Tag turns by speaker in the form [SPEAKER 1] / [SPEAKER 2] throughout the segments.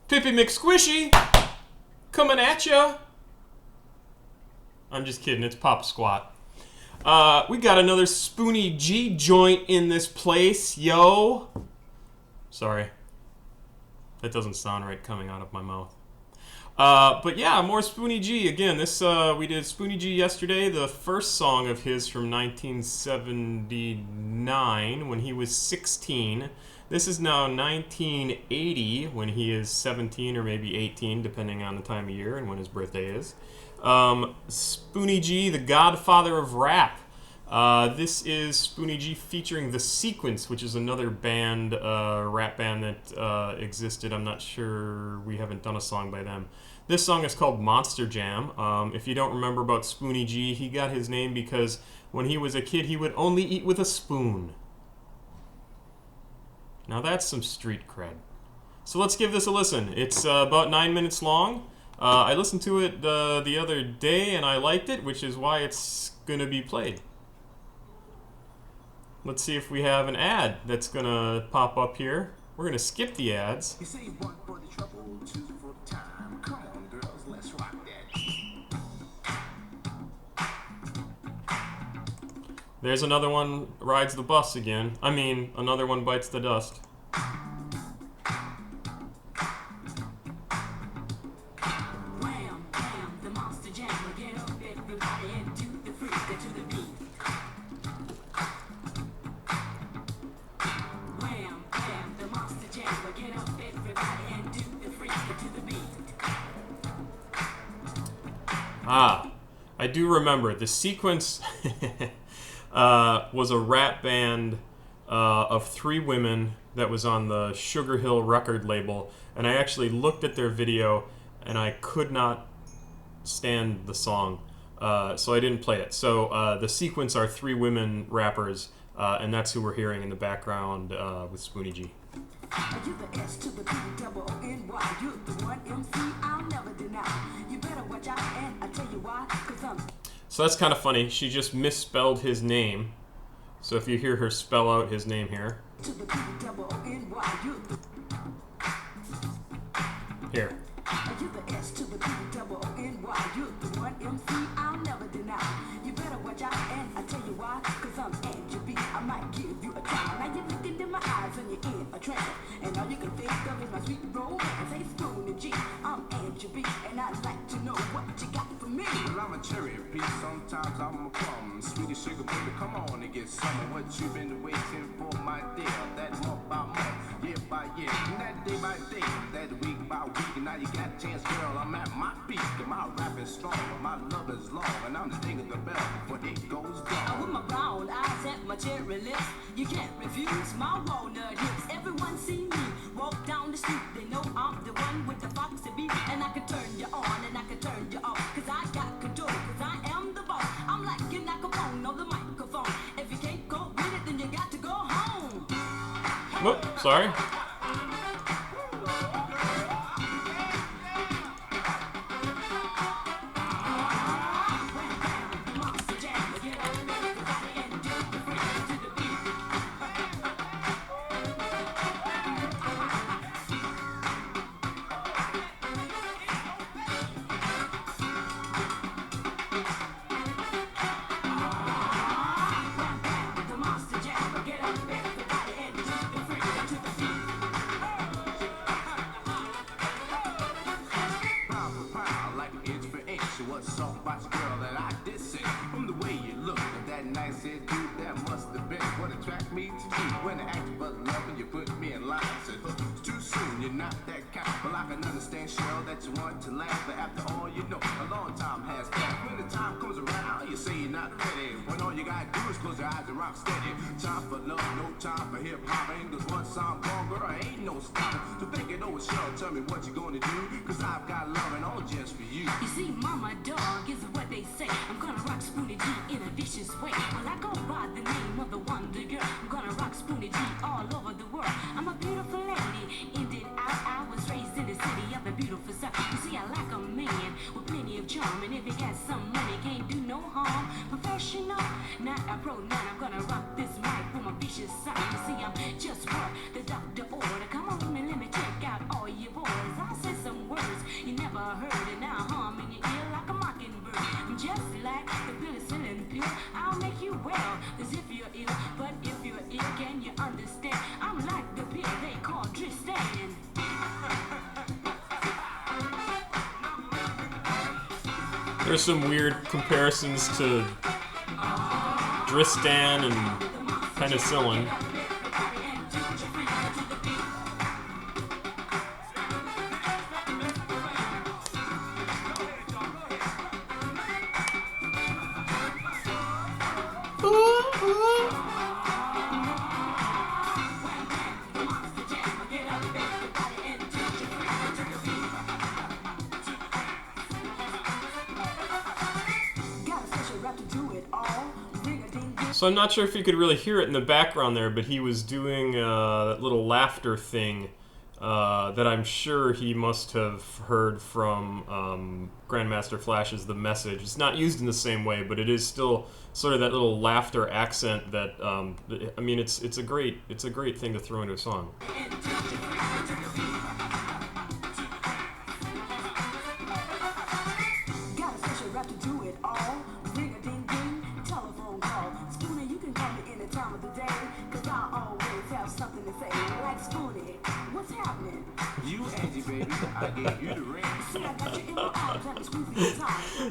[SPEAKER 1] Pippy McSquishy coming at ya. I'm just kidding. It's Pop Squat. We got another Spoonie G joint in this place, yo. Sorry. That doesn't sound right coming out of my mouth. But yeah, more Spoonie G. Again, this we did Spoonie G yesterday, the first song of his from 1979 when he was 16. This is now 1980 when he is 17 or maybe 18, depending on the time of year and when his birthday is. Spoonie G, the godfather of rap. This is Spoonie G featuring The Sequence, which is another band, rap band that existed. I'm not sure, we haven't done a song by them. This song is called Monster Jam. If you don't remember about Spoonie G, he got his name because when he was a kid, he would only eat with a spoon. Now that's some street cred. So let's give this a listen. It's about 9 minutes long. I listened to it the other day and I liked it, which is why it's going to be played. Let's see if we have an ad that's going to pop up here. We're going to skip the ads.
[SPEAKER 2] You say one for the trouble, two for the time. Come on, girls, let's rock that.
[SPEAKER 1] There's another one rides the bus again. I mean, another one bites the dust.
[SPEAKER 3] Wham, bam, the Monster Jam. Get up, everybody, and do the freak to the beat. Wham, bam, the Monster Jam. Get up, everybody, and do the freak to the beat.
[SPEAKER 1] Ah, I do remember. The Sequence was a rap band of 3 women that was on the Sugar Hill record label, and I actually looked at their video and I could not stand the song, so I didn't play it. So The Sequence are 3 women rappers, and that's who we're hearing in the background with Spoonie G.
[SPEAKER 3] You the S to the B, double O-N-Y. You're the one MC I'll never deny. You better watch out, and I tell you why, 'cause I'm...
[SPEAKER 1] So that's kind of funny. She just misspelled his name. So if you hear her spell out his name here.
[SPEAKER 3] To the B, double O-N-Y. You're the...
[SPEAKER 1] Here.
[SPEAKER 3] You the S to the B, double O-N-Y. You're the one MC I'll never deny. You better watch out, and I tell you why, 'cause I'm Angie B. I might give you a try. Now you're looking in my eyes and you're in a trance, and all you can think of is my sweet romance. Hey, Spoonie G, I'm Angie B, and I'd like to know what you got for me.
[SPEAKER 2] Well, I'm a cherry piece, sometimes I'm a plum. Sweetie sugar baby, come on and get some of what you've been waiting for, my dear. That month by month, year by year, and that day by day, that week by week. And now you got a chance, girl, I'm at my peak. And my rap is strong, my love is long, and I'm just ringing the bell before it goes down.
[SPEAKER 3] With my brown eyes and my cherry lips, you can't refuse my walnut hips. Everyone see me walk down the street, they know I'm the one with the foxy beat, and I can turn you on and I can turn you off, 'cause I got control, 'cause I am the boss. I'm like a Capone on the microphone. If you can't go with it, then you got to go home.
[SPEAKER 1] Whoop, sorry.
[SPEAKER 2] What's up, watch girl that I did say. From the way you look and that nice head dude, that must have been what attracted me to you. When I asked but love and you put me in line, I said, it's too soon, you're not that kind. Well, I can understand, Cheryl, that you want to laugh, but after all, you know, a long time has passed. When the time comes around, you say you're not ready. When all you gotta do is close your eyes and rock steady. Time for love, no time for hip-hopping. 'Cause once I'm gone, girl, ain't no stopping. So think it over, Cheryl, tell me what you're gonna do. 'Cause I've got love and all just for you.
[SPEAKER 3] You see, mama dog is what they say. I'm gonna rock Spoonie G in a vicious way. Well, I go by the name of the Wonder Girl. I'm gonna rock Spoonie G all over the world. I'm a beautiful lady, ended out. I was raised in the city of the beautiful South. You see, I like a man with plenty of charm, and if he got some money, can't do no harm. Professional, not a pro. Now I'm gonna rock this mic with my vicious side. You see, I'm just what the doctor ordered. Come on and let me check out all your boys. I say
[SPEAKER 1] There's some weird comparisons to Dristan and penicillin. So I'm not sure if you could really hear it in the background there, but he was doing that little laughter thing that I'm sure he must have heard from Grandmaster Flash's The Message. It's not used in the same way, but it is still sort of that little laughter accent that I mean, it's a great thing to throw into a song.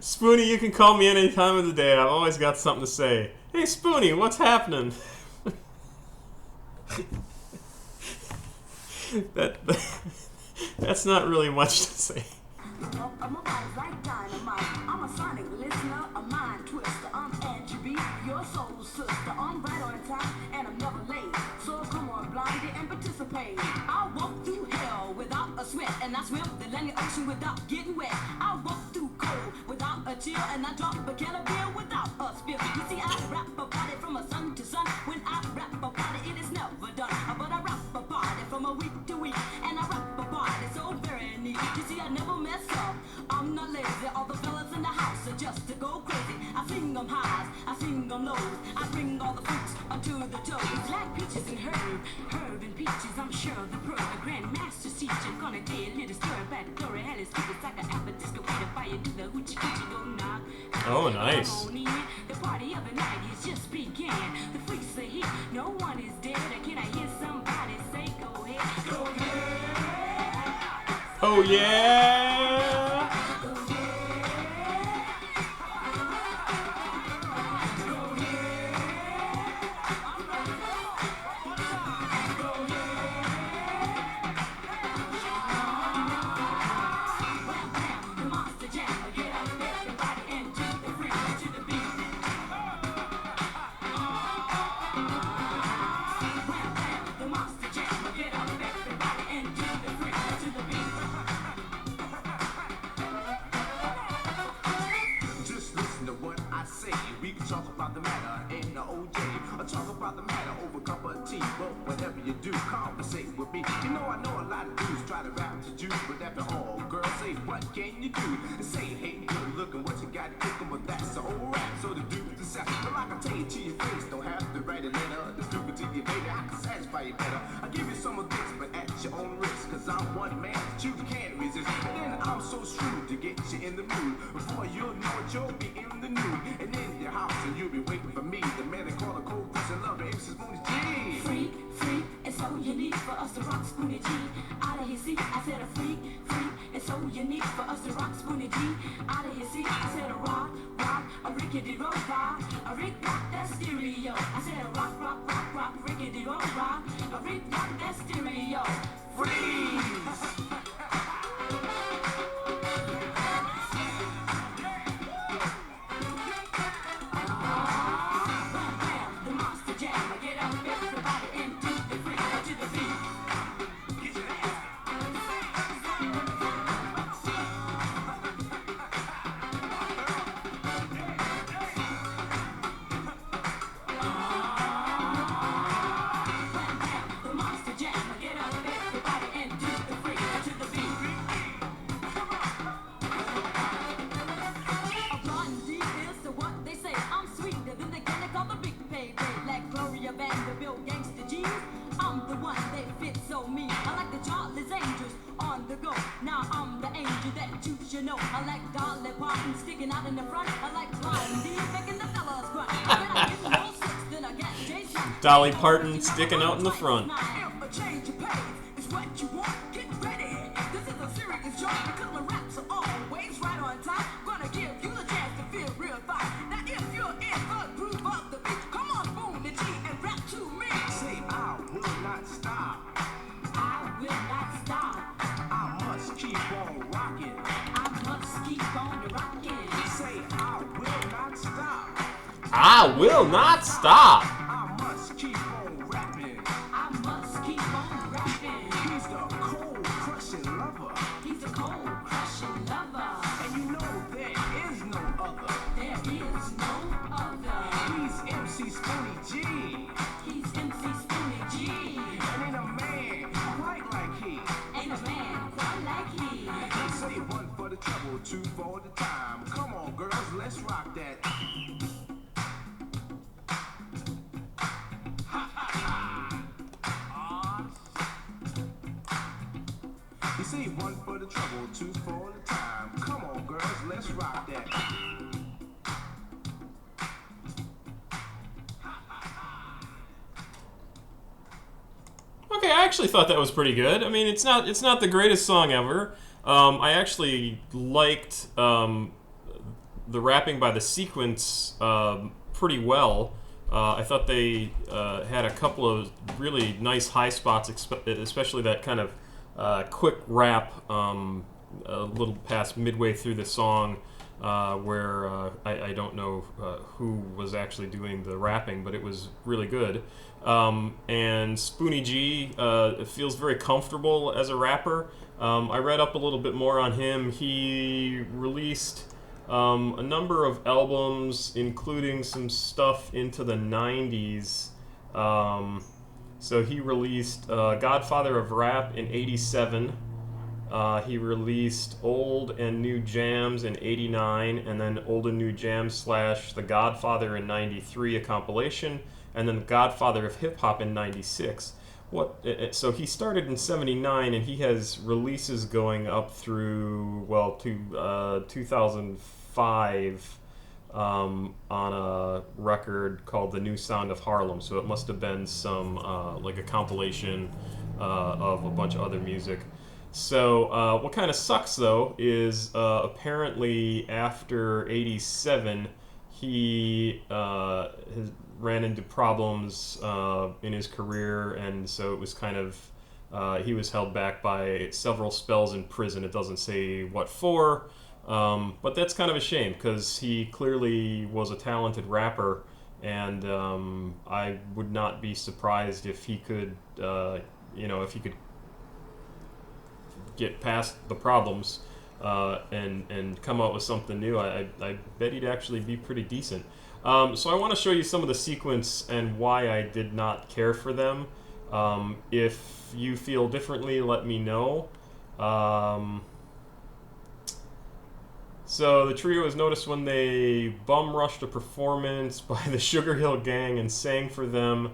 [SPEAKER 1] Spoonie, you can call me any time of the day. I've always got something to say. Hey, Spoonie, what's happening? That's not really much to say.
[SPEAKER 3] I'm a sonic listener, a mind twister. I'm Angie B, your soul sister. I'm right on time and I'm never late. So come on, blinded and participate. I walk through hell without a sweat, and I swim the Atlantic Ocean without getting wet. I walk through cold without a chill, and I drop a can of beer without a spill. You see, I rap about it from a sun to sun. When I rap about it, it is never done. But I rap about it from a week to week, and I rap about it so very neat. You see, I never mess up. I'm not lazy. All the fellas in the house are just to go crazy. I sing them highs, I sing them lows. I bring all the fruits onto the toes. Like peaches and herb and peaches. I'm sure the pro, the grandmaster's teaching. Gonna tell you a little story about the glory. Hell, it's like an apple disco. Way to fire, do the hoochie coochie go knock.
[SPEAKER 1] Oh, nice.
[SPEAKER 3] The party of the night is just began. The freaks are here, no one is dead. Can I hear somebody say, go ahead, go ahead?
[SPEAKER 1] Oh, yeah. Dolly Parton sticking out in the front. I will not stop.
[SPEAKER 2] I must keep on rapping.
[SPEAKER 3] I must keep on rapping.
[SPEAKER 2] He's the cold crushing lover.
[SPEAKER 3] He's a cold crushing lover.
[SPEAKER 2] And you know there is no other.
[SPEAKER 3] There is no other.
[SPEAKER 2] He's MC Spoonie G.
[SPEAKER 3] He's MC Spoonie G.
[SPEAKER 2] And ain't a man quite like he.
[SPEAKER 3] Ain't a man quite like he.
[SPEAKER 2] They say one for the trouble, two for the time. Come on, girls, let's rock that. You see, one for the trouble, two for the time. Come on, girls, let's rock that.
[SPEAKER 1] Okay, I actually thought that was pretty good. I mean, it's not the greatest song ever. I actually liked the rapping by the Sequence pretty well. I thought they had a couple of really nice high spots, especially that kind of quick rap a little past midway through the song, where I don't know who was actually doing the rapping, but it was really good. And Spoonie G feels very comfortable as a rapper. I read up a little bit more on him. He released a number of albums, including some stuff into the 90s. So he released Godfather of Rap in 87. He released Old and New Jams in 89, and then Old and New Jams / The Godfather in 93, a compilation, and then The Godfather of Hip Hop in 96. So he started in 79, and he has releases going up through, to 2005 on a record called The New Sound of Harlem. So it must have been some, like a compilation of a bunch of other music. So what kind of sucks, though, is apparently after 87, he ran into problems in his career, and so it was kind of, he was held back by several spells in prison. It doesn't say what for, but that's kind of a shame, because he clearly was a talented rapper, and I would not be surprised if he could, if he could get past the problems and come out with something new. I bet he'd actually be pretty decent. So I want to show you some of the Sequence and why I did not care for them. If you feel differently, let me know. So the trio was noticed when they bum rushed a performance by the Sugar Hill Gang and sang for them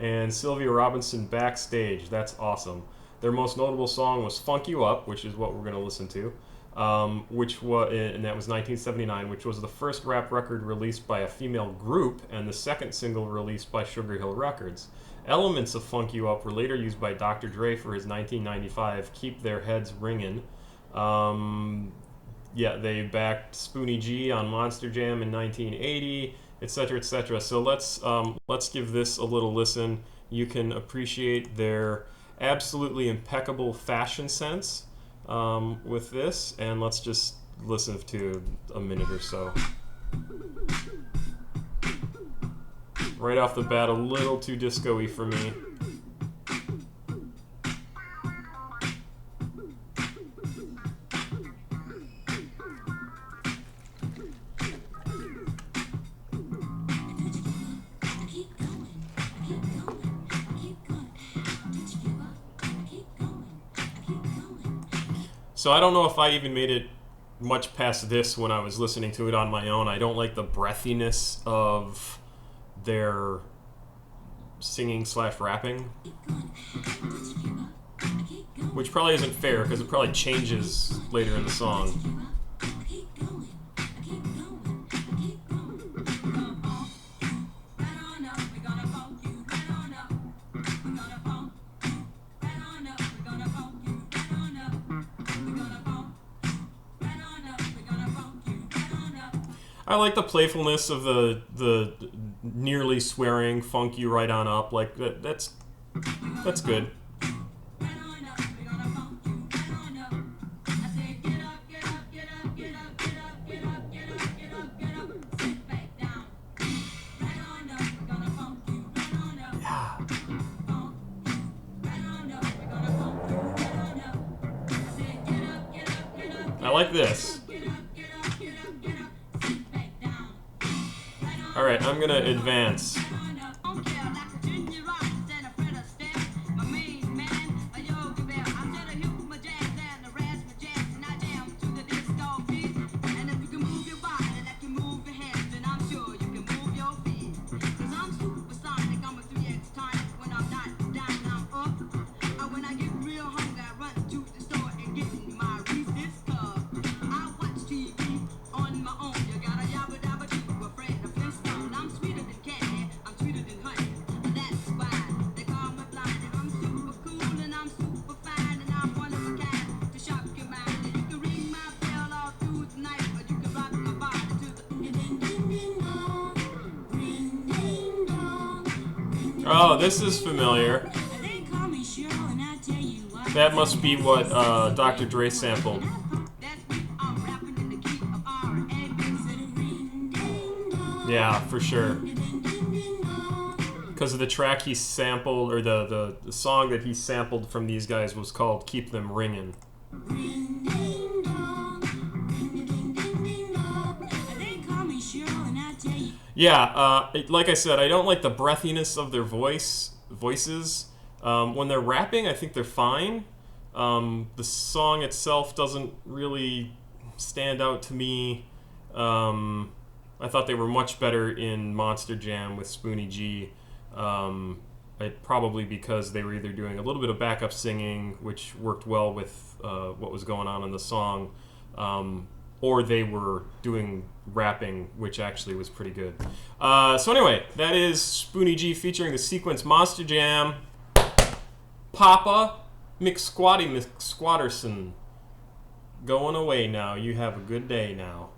[SPEAKER 1] and Sylvia Robinson backstage. That's awesome. Their most notable song was "Funk You Up," which is what we're going to listen to, and that was 1979, which was the first rap record released by a female group and the second single released by Sugar Hill Records. Elements of "Funk You Up" were later used by Dr. Dre for his 1995 "Keep Their Heads Ringin'." They backed Spoonie G on Monster Jam in 1980, etc., etc. So let's give this a little listen. You can appreciate their absolutely impeccable fashion sense with this, and let's just listen to a minute or so. Right off the bat, a little too disco-y for me. So I don't know if I even made it much past this when I was listening to it on my own. I don't like the breathiness of their singing / rapping, which probably isn't fair because it probably changes later in the song. I like the playfulness of the nearly swearing "funk you right on up." Like that's good. I like this. All right, I'm gonna advance. Oh, this is familiar. That must be what Dr. Dre sampled. Yeah, for sure. Because of the track he sampled, or the song that he sampled from these guys was called Keep Them Ringin'. Yeah, like I said, I don't like the breathiness of their voices. When they're rapping, I think they're fine. The song itself doesn't really stand out to me. I thought they were much better in Monster Jam with Spoonie G. Probably because they were either doing a little bit of backup singing, which worked well with what was going on in the song, or they were doing rapping, which actually was pretty good. So anyway, that is Spoonie G featuring the sequence Monster Jam. Papa McSquatterson. Going away now. You have a good day now.